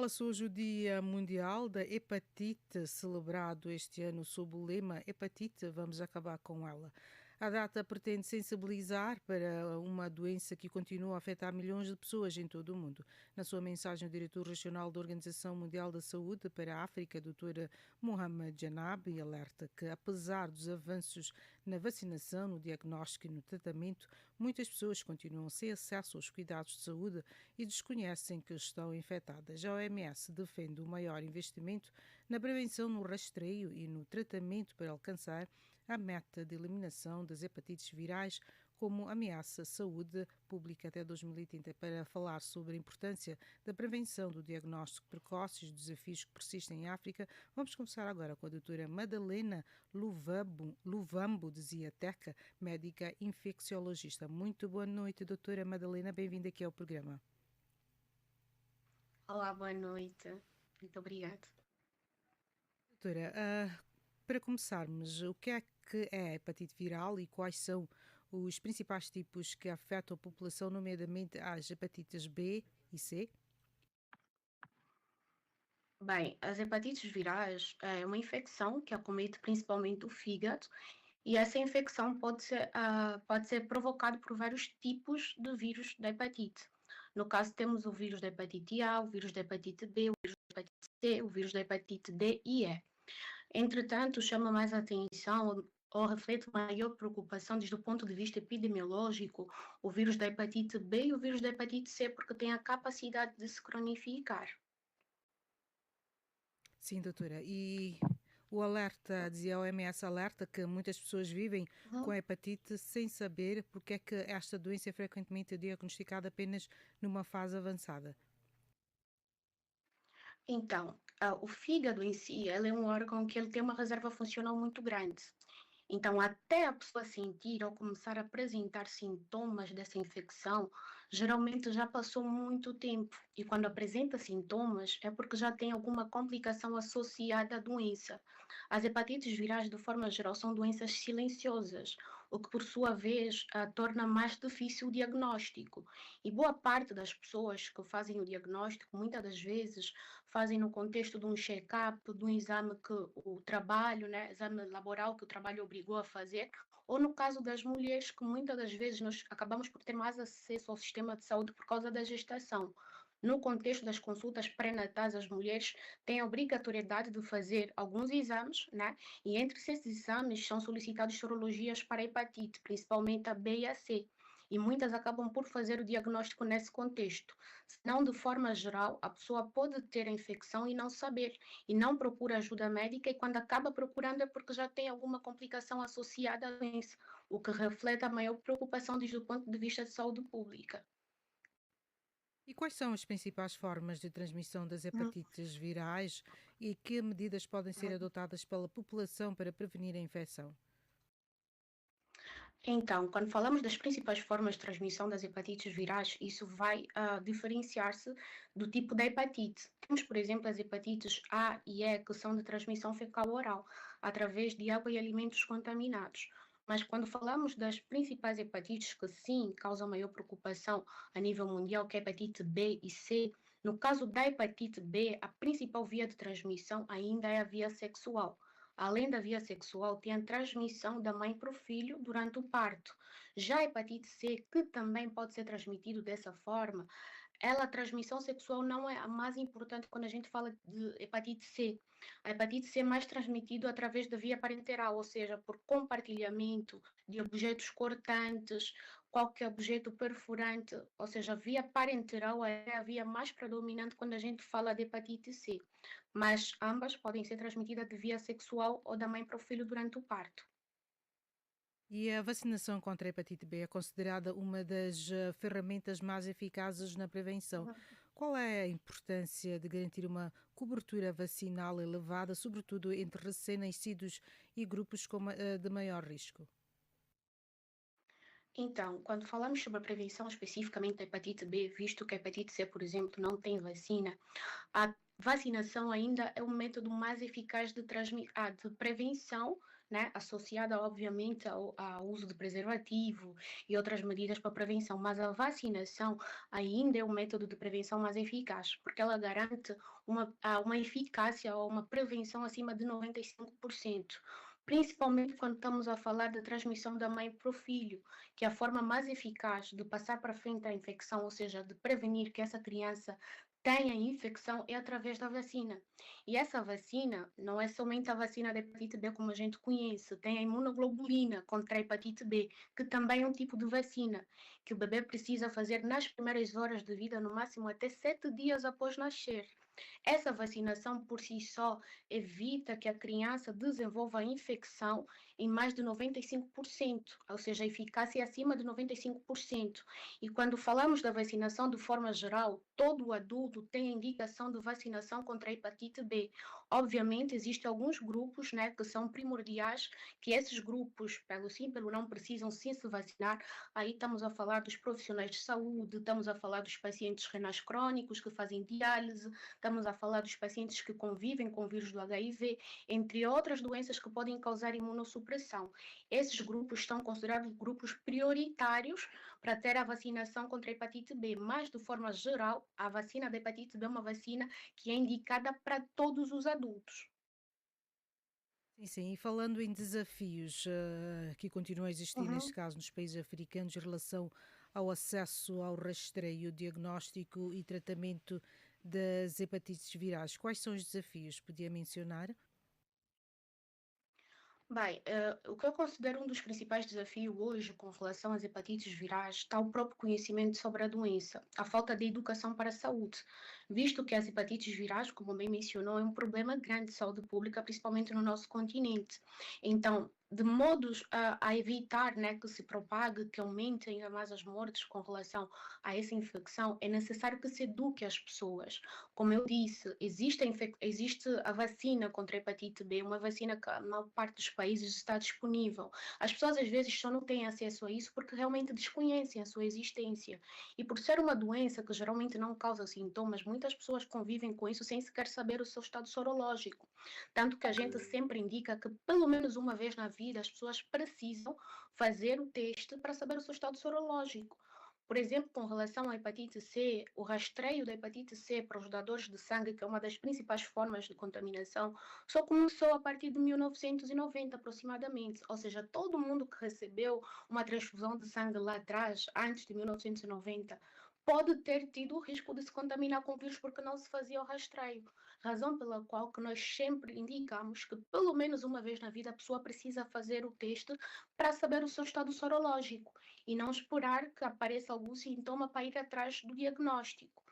Assinala-se hoje o Dia Mundial da Hepatite, celebrado este ano sob o lema Hepatite, vamos acabar com ela. A data pretende sensibilizar para uma doença que continua a afetar milhões de pessoas em todo o mundo. Na sua mensagem, o diretor regional da Organização Mundial da Saúde para a África, a doutora Mohamed Janabi, alerta que, apesar dos avanços na vacinação, no diagnóstico e no tratamento, muitas pessoas continuam sem acesso aos cuidados de saúde e desconhecem que estão infectadas. A OMS defende o maior investimento na prevenção, no rastreio e no tratamento para alcançar a meta de eliminação das hepatites virais como ameaça à saúde pública até 2030. Para falar sobre a importância da prevenção, do diagnóstico precoce e os desafios que persistem em África, vamos conversar agora com a doutora Madalena Luvambo de Ziateca, médica infecciologista. Muito boa noite, doutora Madalena, bem-vinda aqui ao programa. Olá, boa noite. Muito obrigada. Doutora, para começarmos, o que é a hepatite viral e quais são os principais tipos que afetam a população, nomeadamente as hepatites B e C? Bem, as hepatites virais é uma infecção que acomete principalmente o fígado e essa infecção pode ser provocada por vários tipos de vírus da hepatite. No caso, temos o vírus da hepatite A, o vírus da hepatite B, o vírus da hepatite C, o vírus da hepatite D e E. Entretanto, chama mais atenção ou reflete maior preocupação desde o ponto de vista epidemiológico o vírus da hepatite B e o vírus da hepatite C, porque tem a capacidade de se cronificar. Sim, doutora. E o alerta, dizia a OMS, alerta que muitas pessoas vivem com a Uhum. hepatite sem saber porque é que esta doença é frequentemente diagnosticada apenas numa fase avançada. Então, o fígado em si, ele é um órgão que ele tem uma reserva funcional muito grande. Então, até a pessoa sentir ou começar a apresentar sintomas dessa infecção, geralmente já passou muito tempo. E quando apresenta sintomas, é porque já tem alguma complicação associada à doença. As hepatites virais, de forma geral, são doenças silenciosas, o que, por sua vez, torna mais difícil o diagnóstico. E boa parte das pessoas que fazem o diagnóstico, muitas das vezes, fazem no contexto de um check-up, de um exame que o trabalho, né, exame laboral que o trabalho obrigou a fazer, ou no caso das mulheres, que muitas das vezes nós acabamos por ter mais acesso ao sistema de saúde por causa da gestação. No contexto das consultas pré-natais, as mulheres têm a obrigatoriedade de fazer alguns exames, né? E entre esses exames são solicitados sorologias para hepatite, principalmente a B e a C. E muitas acabam por fazer o diagnóstico nesse contexto. Senão, de forma geral, a pessoa pode ter a infecção e não saber, e não procura ajuda médica, e quando acaba procurando é porque já tem alguma complicação associada à doença, o que reflete a maior preocupação desde o ponto de vista de saúde pública. E quais são as principais formas de transmissão das hepatites virais e que medidas podem ser adotadas pela população para prevenir a infecção? Então, quando falamos das principais formas de transmissão das hepatites virais, isso vai diferenciar-se do tipo da hepatite. Temos, por exemplo, as hepatites A e E, que são de transmissão fecal-oral, através de água e alimentos contaminados. Mas quando falamos das principais hepatites que sim causam maior preocupação a nível mundial, que é a hepatite B e C, no caso da hepatite B, a principal via de transmissão ainda é a via sexual. Além da via sexual, tem a transmissão da mãe para o filho durante o parto. Já a hepatite C, que também pode ser transmitido dessa forma, a transmissão sexual não é a mais importante quando a gente fala de hepatite C. A hepatite C é mais transmitido através da via parenteral, ou seja, por compartilhamento de objetos cortantes, qualquer objeto perfurante, ou seja, a via parenteral é a via mais predominante quando a gente fala de hepatite C. Mas ambas podem ser transmitidas de via sexual ou da mãe para o filho durante o parto. E a vacinação contra a hepatite B é considerada uma das ferramentas mais eficazes na prevenção. Qual é a importância de garantir uma cobertura vacinal elevada, sobretudo entre recém-nascidos e grupos de maior risco? Então, quando falamos sobre a prevenção especificamente da hepatite B, visto que a hepatite C, por exemplo, não tem vacina, a vacinação ainda é o método mais eficaz de prevenção né, associada obviamente ao uso de preservativo e outras medidas para prevenção, mas a vacinação ainda é o método de prevenção mais eficaz, porque ela garante uma eficácia ou uma prevenção acima de 95%. Principalmente quando estamos a falar da transmissão da mãe para o filho, que é a forma mais eficaz de passar para frente a infecção, ou seja, de prevenir que essa criança tenha infecção, é através da vacina. E essa vacina não é somente a vacina da hepatite B como a gente conhece, tem a imunoglobulina contra a hepatite B, que também é um tipo de vacina que o bebê precisa fazer nas primeiras horas de vida, no máximo até 7 dias após nascer. Essa vacinação por si só evita que a criança desenvolva a infecção em mais de 95%, ou seja, a eficácia é acima de 95%. E quando falamos da vacinação de forma geral, todo adulto tem a indicação de vacinação contra a hepatite B. Obviamente, existem alguns grupos, né, que são primordiais, que esses grupos, pelo sim, pelo não, precisam sim se vacinar. Aí estamos a falar dos profissionais de saúde, estamos a falar dos pacientes renais crônicos que fazem diálise, estamos a falar dos pacientes que convivem com o vírus do HIV, entre outras doenças que podem causar imunossupressão. Esses grupos estão considerados grupos prioritários para ter a vacinação contra a hepatite B, mas de forma geral, a vacina da hepatite B é uma vacina que é indicada para todos os adultos. Sim, sim. E falando em desafios que continuam a existir, neste Uhum. caso nos países africanos, em relação ao acesso ao rastreio, diagnóstico e tratamento das hepatites virais, quais são os desafios? Podia mencionar? Bem, o que eu considero um dos principais desafios hoje com relação às hepatites virais está o próprio conhecimento sobre a doença, a falta de educação para a saúde, visto que as hepatites virais, como bem mencionou, é um problema grande de saúde pública, principalmente no nosso continente. Então, de modos a evitar, né, que se propague, que aumente ainda mais as mortes com relação a essa infecção, é necessário que se eduque as pessoas. Como eu disse, existe a vacina contra a hepatite B, uma vacina que a maior parte dos países está disponível. As pessoas às vezes só não têm acesso a isso porque realmente desconhecem a sua existência. E por ser uma doença que geralmente não causa sintomas, muitas pessoas convivem com isso sem sequer saber o seu estado sorológico. Tanto que a gente sempre indica que pelo menos uma vez na vida as pessoas precisam fazer o teste para saber o seu estado sorológico. Por exemplo, com relação à hepatite C, o rastreio da hepatite C para os dadores de sangue, que é uma das principais formas de contaminação, só começou a partir de 1990 aproximadamente. Ou seja, todo mundo que recebeu uma transfusão de sangue lá atrás, antes de 1990, pode ter tido o risco de se contaminar com o vírus porque não se fazia o rastreio. Razão pela qual que nós sempre indicamos que pelo menos uma vez na vida a pessoa precisa fazer o teste para saber o seu estado sorológico e não esperar que apareça algum sintoma para ir atrás do diagnóstico.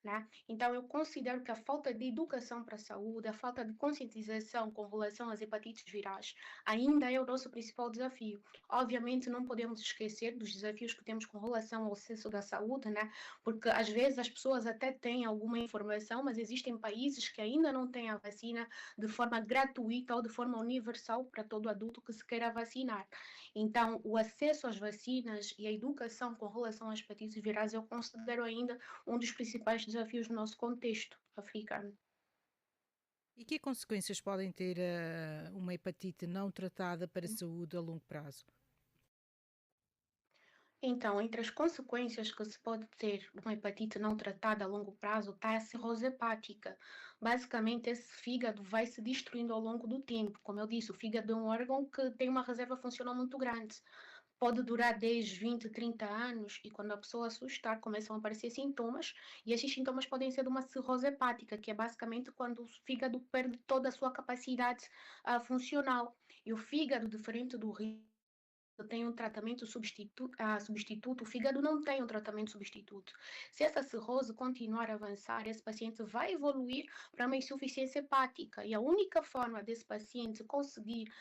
Né? Então, eu considero que a falta de educação para a saúde, a falta de conscientização com relação às hepatites virais, ainda é o nosso principal desafio. Obviamente, não podemos esquecer dos desafios que temos com relação ao acesso da saúde, né? Porque às vezes as pessoas até têm alguma informação, mas existem países que ainda não têm a vacina de forma gratuita ou de forma universal para todo adulto que se queira vacinar. Então, o acesso às vacinas e a educação com relação às hepatites virais eu considero ainda um dos principais desafios do nosso contexto africano. E que consequências podem ter uma hepatite não tratada para a saúde a longo prazo? Então, entre as consequências que se pode ter de uma hepatite não tratada a longo prazo está a cirrose hepática. Basicamente, esse fígado vai se destruindo ao longo do tempo. Como eu disse, o fígado é um órgão que tem uma reserva funcional muito grande. Pode durar 10, 20, 30 anos e quando a pessoa assustar começam a aparecer sintomas e esses sintomas podem ser de uma cirrose hepática, que é basicamente quando o fígado perde toda a sua capacidade funcional. E o fígado, diferente do rim, tem um tratamento substituto, o fígado não tem um tratamento substituto. Se essa cirrose continuar a avançar, esse paciente vai evoluir para uma insuficiência hepática e a única forma desse paciente conseguir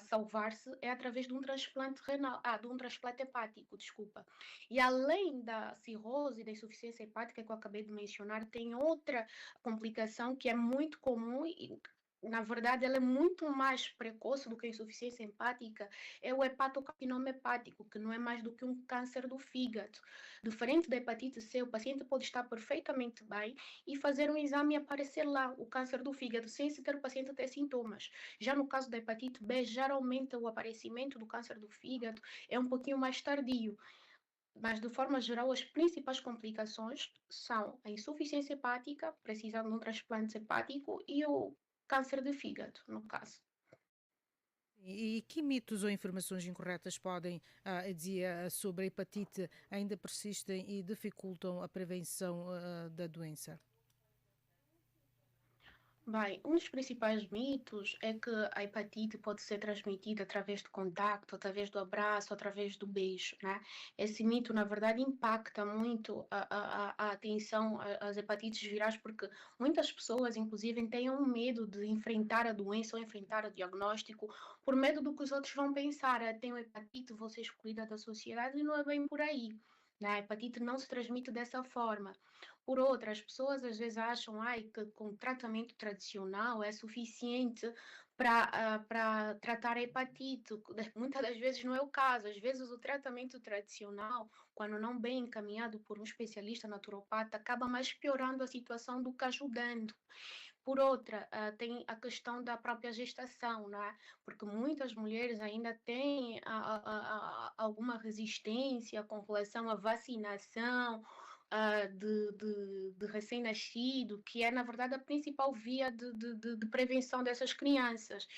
salvar-se é através de um transplante renal, de um transplante hepático, desculpa. E além da cirrose e da insuficiência hepática que eu acabei de mencionar, tem outra complicação que é muito comum e Na verdade, ela é muito mais precoce do que a insuficiência hepática, é o hepatocarcinoma hepático, que não é mais do que um câncer do fígado. Diferente da hepatite C, o paciente pode estar perfeitamente bem e fazer um exame e aparecer lá o câncer do fígado, sem sequer o paciente ter sintomas. Já no caso da hepatite B, geralmente o aparecimento do câncer do fígado é um pouquinho mais tardio. Mas, de forma geral, as principais complicações são a insuficiência hepática, precisando de um transplante hepático, e o câncer de fígado, no caso. E que mitos ou informações incorretas podem, dizia, sobre a hepatite ainda persistem e dificultam a prevenção, da doença? Bem, um dos principais mitos é que a hepatite pode ser transmitida através de contacto, através do abraço, através do beijo, né? Esse mito, na verdade, impacta muito a atenção às hepatites virais, porque muitas pessoas, inclusive, têm um medo de enfrentar a doença ou enfrentar o diagnóstico, por medo do que os outros vão pensar. Ah, tenho hepatite, vou ser excluída da sociedade, e não é bem por aí. Né? A hepatite não se transmite dessa forma. Por outra, as pessoas às vezes acham que com tratamento tradicional é suficiente para tratar a hepatite. Muitas das vezes não é o caso. Às vezes o tratamento tradicional, quando não bem encaminhado por um especialista naturopata, acaba mais piorando a situação do que ajudando. Por outra, tem a questão da própria gestação, não é? Porque muitas mulheres ainda têm alguma resistência com relação à vacinação, de recém-nascido, que é, na verdade, a principal via de prevenção dessas crianças.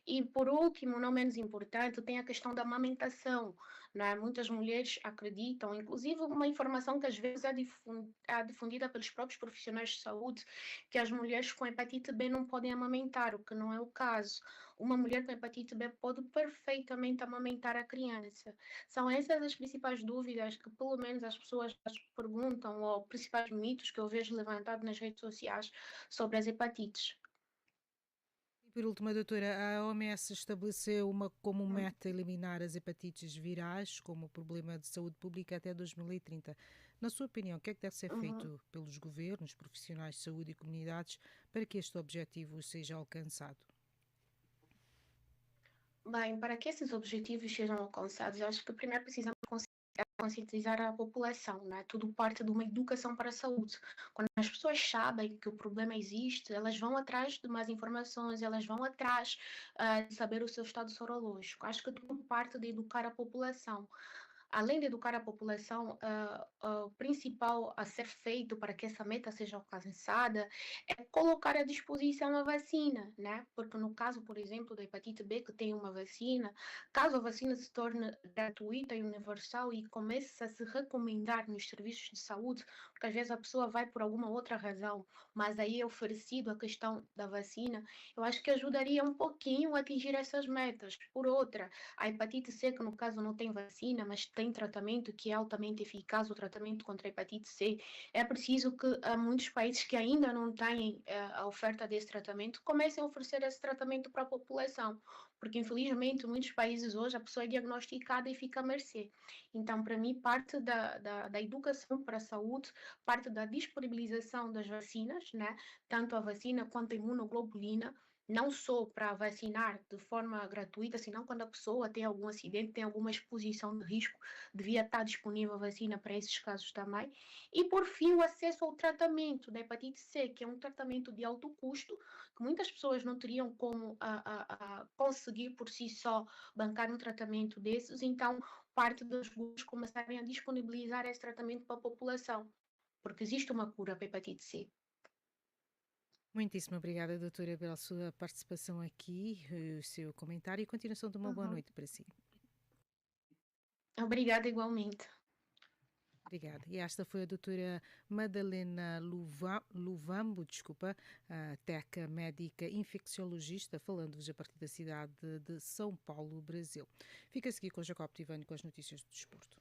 E, por último, não menos importante, tem a questão da amamentação. Né? Muitas mulheres acreditam, inclusive uma informação que às vezes é difundida pelos próprios profissionais de saúde, que as mulheres com hepatite B não podem amamentar, o que não é o caso. Uma mulher com hepatite B pode perfeitamente amamentar a criança. São essas as principais dúvidas que, pelo menos, as pessoas perguntam, ou principais mitos que eu vejo levantados nas redes sociais sobre as hepatites. E por último, doutora, a OMS estabeleceu como meta eliminar as hepatites virais como problema de saúde pública até 2030. Na sua opinião, o que é que deve ser Uhum. feito pelos governos, profissionais de saúde e comunidades para que este objetivo seja alcançado? Bem, para que esses objetivos sejam alcançados, eu acho que primeiro precisamos conscientizar a população, né? Tudo parte de uma educação para a saúde. Quando as pessoas sabem que o problema existe, elas vão atrás de mais informações, elas vão atrás de saber o seu estado sorológico. Acho que tudo parte de educar a população. Além de educar a população, o principal a ser feito para que essa meta seja alcançada é colocar à disposição a vacina, né? Porque no caso, por exemplo, da hepatite B, que tem uma vacina, caso a vacina se torne gratuita e universal e comece a se recomendar nos serviços de saúde, porque às vezes a pessoa vai por alguma outra razão, mas aí é oferecido a questão da vacina, eu acho que ajudaria um pouquinho a atingir essas metas. Por outra, a hepatite C, que no caso não tem vacina, mas tem tratamento que é altamente eficaz, o tratamento contra a hepatite C, é preciso que muitos países que ainda não têm a oferta desse tratamento comecem a oferecer esse tratamento para a população, porque infelizmente muitos países hoje a pessoa é diagnosticada e fica à mercê. Então, para mim, parte da educação para a saúde, parte da disponibilização das vacinas, né? Tanto a vacina quanto a imunoglobulina, não só para vacinar de forma gratuita, senão quando a pessoa tem algum acidente, tem alguma exposição de risco, devia estar disponível a vacina para esses casos também. E, por fim, o acesso ao tratamento da hepatite C, que é um tratamento de alto custo, que muitas pessoas não teriam como conseguir por si só bancar um tratamento desses, então parte dos grupos começarem a disponibilizar esse tratamento para a população, porque existe uma cura para a hepatite C. Muitíssimo obrigada, doutora, pela sua participação aqui, o seu comentário e continuação de uma boa Uhum. noite para si. Obrigada igualmente. Obrigada. E esta foi a doutora Madalena Luvambo, desculpa, a teca médica infecciologista, falando-vos a partir da cidade de São Paulo, Brasil. Fica a seguir com Jacob Tivani com as notícias do desporto.